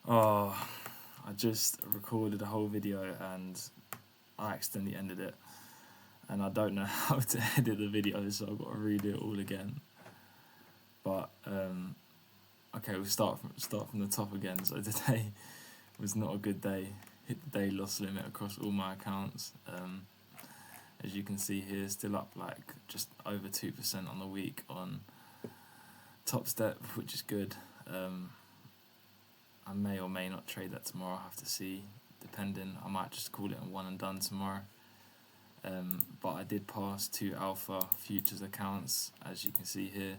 Oh, I just recorded a whole video and I accidentally ended it. And I don't know how to edit the video, so I've got to redo it all again. But, okay, we'll start from the top again. So today was not a good day. Hit the day loss limit across all my accounts. As you can see here, still up like just over 2% on the week on TopStep, which is good. I may or may not trade that tomorrow, I have to see, depending. I might just call it a one and done tomorrow. But I did pass 2 alpha futures accounts, as you can see here.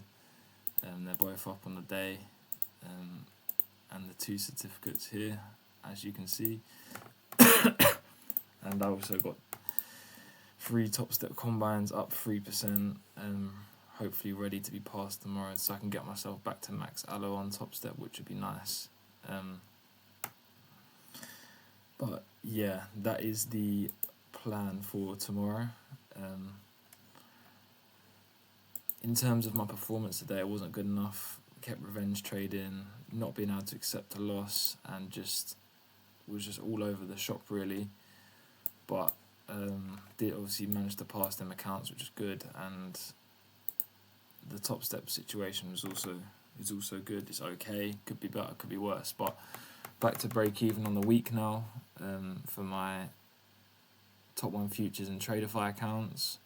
They're both up on the day. And the 2 certificates here, as you can see. And I also got 3 TopStep combines up 3%, hopefully ready to be passed tomorrow, so I can get myself back to max allo on TopStep, which would be nice. But yeah, that is the plan for tomorrow. In terms of my performance today, it wasn't good enough. Kept revenge trading, not being able to accept a loss, and was just all over the shop really. But did obviously manage to pass them accounts, which is good, and the TopStep situation is also good. It's okay, could be better, could be worse, but back to break even on the week now for my top 1 futures and TraderFi accounts,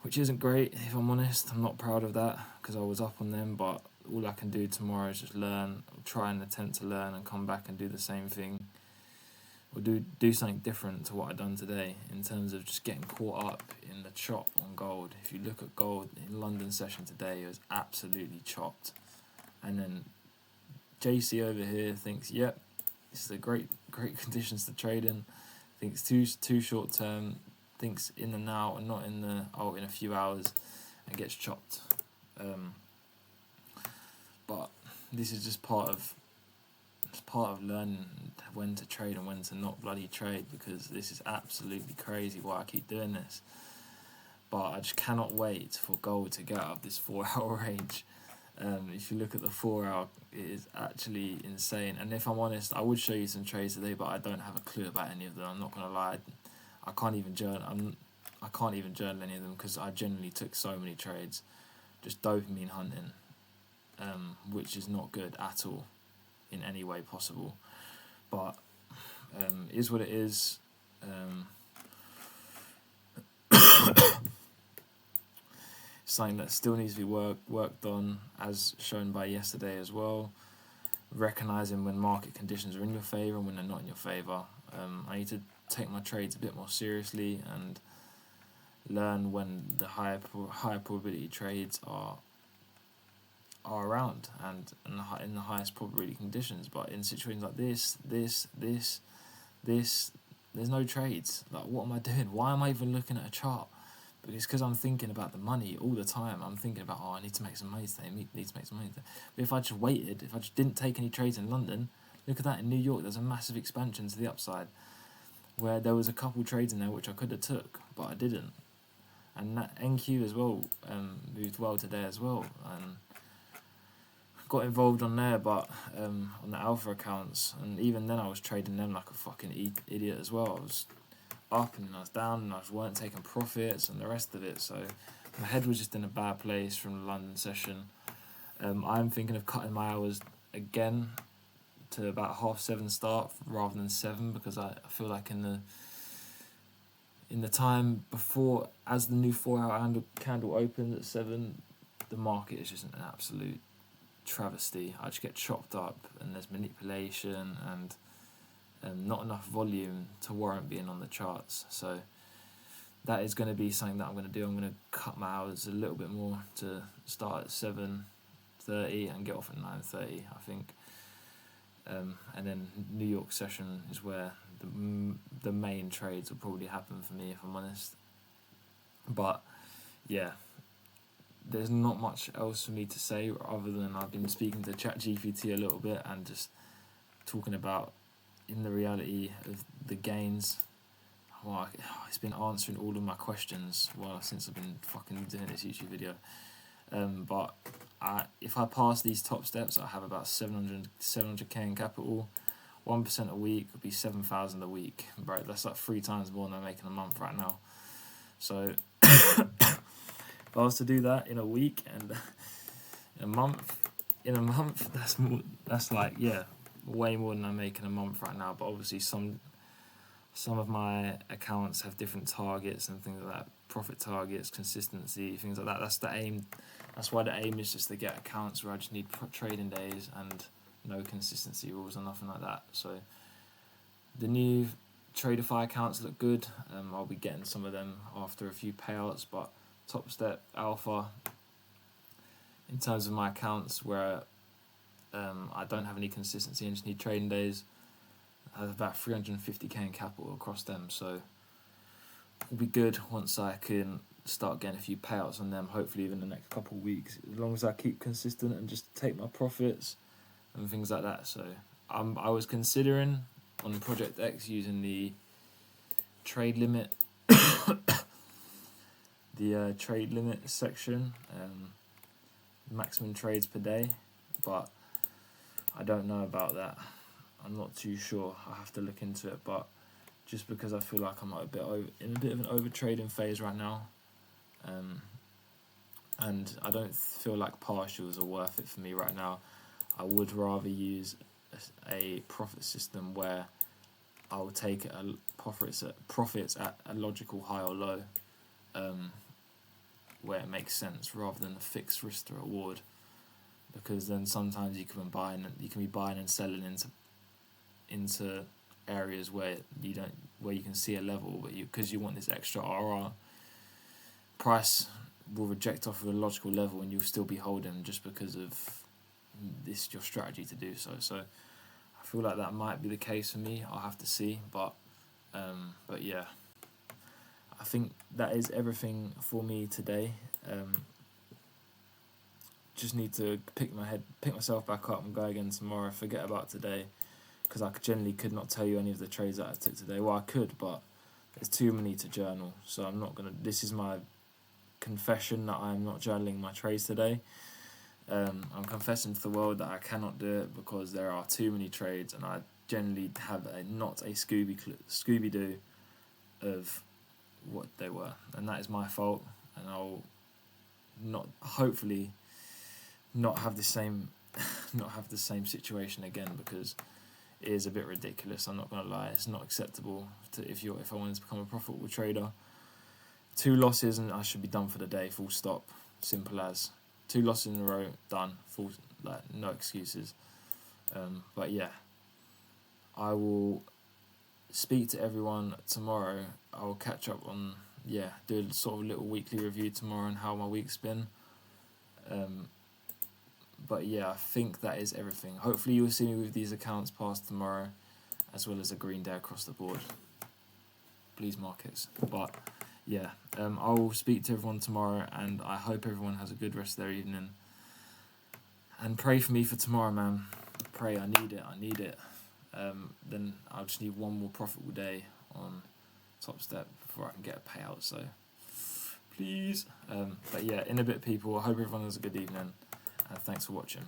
which isn't great, if I'm honest. I'm not proud of that because I was up on them, but all I can do tomorrow is just learn, try and attempt to learn and come back and do the same thing, or do something different to what I've done today in terms of just getting caught up in the chop on gold. If you look at gold in London session today, it was absolutely chopped. And then JC over here thinks, yep, this is a great conditions to trade in. Thinks too short term, thinks in the now and not in a few hours, and gets chopped. But this is just part of learning when to trade and when to not bloody trade, because this is absolutely crazy why I keep doing this. But I just cannot wait for gold to get out of this 4-hour range. If you look at the 4-hour, it is actually insane. And if I'm honest, I would show you some trades today, but I don't have a clue about any of them. I'm not gonna lie, I can't even journal any of them because I generally took so many trades, just dopamine hunting, which is not good at all in any way possible. But is what it is. Something that still needs to be worked on, as shown by yesterday as well. Recognizing when market conditions are in your favor and when they're not in your favor. I need to take my trades a bit more seriously and learn when the higher probability trades are around and in the highest probability conditions. But in situations like this, there's no trades. Like, what am I doing? Why am I even looking at a chart? But it's because I'm thinking about the money all the time. I'm thinking about, I need to make some money today, need to make some money today. But if I just waited, if I just didn't take any trades in London, look at that, in New York, there's a massive expansion to the upside, where there was a couple trades in there which I could have took, but I didn't. And that NQ as well moved well today as well, and got involved on there, but on the alpha accounts, and even then I was trading them like a fucking idiot as well. I was up and I was down and I weren't taking profits and the rest of it, so my head was just in a bad place from the London session. I'm thinking of cutting my hours again to about 7:30 start rather than 7, because I feel like in the time before, as the new 4-hour candle opens at 7, the market is just an absolute travesty. I just get chopped up and there's manipulation and not enough volume to warrant being on the charts. So that is going to be something that I'm going to do. I'm going to cut my hours a little bit more to start at 7:30 and get off at 9:30, I think. And then New York session is where the main trades will probably happen for me, if I'm honest. But yeah, there's not much else for me to say other than I've been speaking to ChatGPT a little bit and just talking about, in the reality of the gains, well, it's been answering all of my questions since I've been fucking doing this YouTube video. But if I pass these top steps, I have about 700k in capital. 1% a week would be 7,000 a week, bro. That's like 3 times more than I'm making a month right now. So if I was to do that in a week and in a month, that's more. That's like, yeah, way more than I make in a month right now. But obviously, some of my accounts have different targets and things like that, profit targets, consistency, things like that. That's the aim. That's why the aim is just to get accounts where I just need trading days and no consistency rules or nothing like that. So the new TraderFi accounts look good. I'll be getting some of them after a few payouts, but TopStep, Alpha, in terms of my accounts where I don't have any consistency and just need trading days, I have about 350k in capital across them. So it'll be good once I can start getting a few payouts on them, hopefully within the next couple of weeks, as long as I keep consistent and just take my profits and things like that. So I was considering on Project X using the trade limit the trade limit section, maximum trades per day, but I don't know about that. I'm not too sure. I have to look into it, but just because I feel like I'm in a bit of an over trading phase right now, and I don't feel like partials are worth it for me right now. I would rather use a profit system where I will take profits at a logical high or low, where it makes sense, rather than a fixed risk to reward. Because then sometimes you can be buying and selling into areas where you can see a level, but because you want this extra RR, price will reject off of a logical level, and you'll still be holding just because of this your strategy to do so. So I feel like that might be the case for me. I'll have to see, but yeah, I think that is everything for me today. Just need to pick myself back up and go again tomorrow. Forget about today, because I generally could not tell you any of the trades that I took today. Well, I could, but there's too many to journal, so I'm not gonna. This is my confession that I'm not journaling my trades today. I'm confessing to the world that I cannot do it because there are too many trades, and I generally have not a Scooby-Doo of what they were, and that is my fault, and I'll hopefully not have the same situation again, because it is a bit ridiculous. I'm not gonna lie, it's not acceptable if I wanted to become a profitable trader. 2 losses and I should be done for the day, full stop. Simple as. 2 losses in a row, done. No excuses. But yeah, I will speak to everyone tomorrow. I will catch up on, do a sort of little weekly review tomorrow on how my week's been. But yeah, I think that is everything. Hopefully you'll see me with these accounts past tomorrow, as well as a green day across the board. Please, markets. But yeah, I'll speak to everyone tomorrow, and I hope everyone has a good rest of their evening. And pray for me for tomorrow, man. Pray, I need it. Then I'll just need one more profitable day on TopStep before I can get a payout, so please. But yeah, in a bit, people. I hope everyone has a good evening, and thanks for watching.